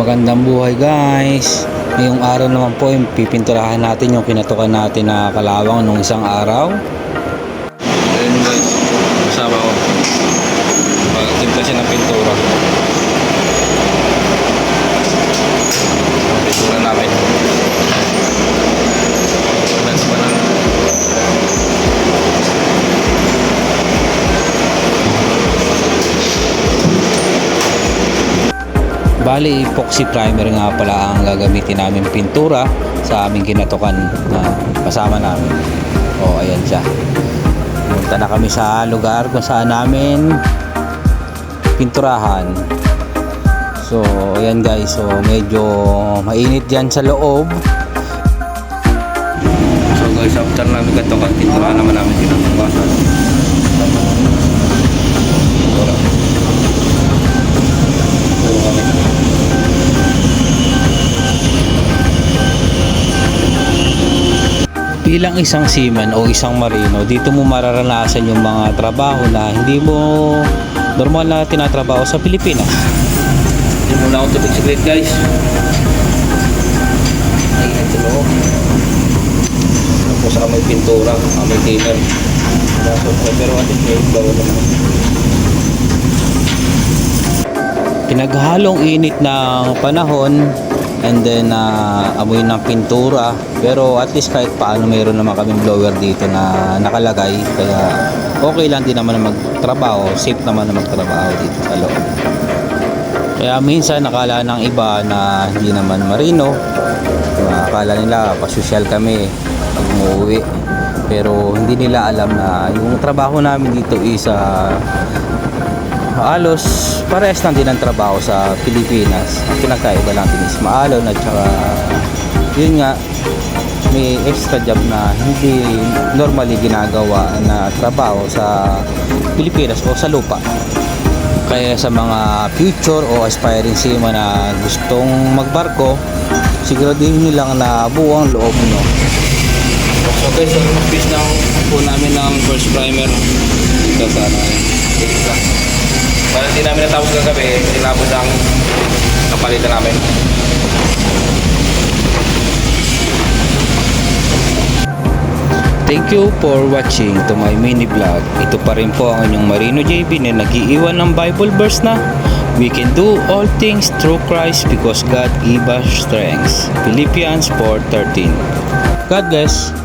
Magandang buhay guys. Ngayong araw naman po pipinturahan natin yung kinatukan natin na kalawang nung isang araw. Ayun guys, kasama ko magtimpla siya ng pintura. Pintura namin that's pa lang. Bali, epoxy primer nga pala ang gagamitin namin pintura sa aming kinatukan na kasama namin. O, ayan siya. Punta na kami sa lugar kung saan namin pinturahan. So, ayan guys. So, medyo mainit dyan sa loob. So guys, after namin kinatukan, pinturahan naman namin kinatukan. Bilang isang seaman o isang marino, dito mo mararanasan yung mga trabaho na hindi mo normal na tinatrabaho sa Pilipinas. Hindi muna akong tubig saglit guys. Ay, ito mo. Tapos may pintura, may thinner. Pero at least may bawal naman. Pinaghalong init ng panahon and then amoy ng pintura, pero at least kahit paano mayroon naman kaming blower dito na nakalagay, kaya okay lang din naman na magtrabaho, safe naman na magtrabaho dito sa loob. Kaya minsan nakala ng iba na hindi naman marino, akala nila pasosyal kami pag umuwi, pero hindi nila alam na yung trabaho namin dito is halos parehas lang din ang trabaho sa Pilipinas. Ang pinagkaiba lang din is maalon at saka yun nga, may extra job na hindi normally ginagawa na trabaho sa Pilipinas o sa lupa. Kaya sa mga future o aspiring seaman na gustong magbarko, siguraduhin nilang na buo ang loob nyo. So guys, mag-fish na po namin ng first primer dito sa dito. Para hindi namin natapos kagabi, tinapos ang napalitan namin. Thank you for watching to my mini vlog. Ito pa rin po ang inyong Marino JB na nag-iiwan ng Bible verse na we can do all things through Christ because God gave us strength. Philippians 4:13. God bless.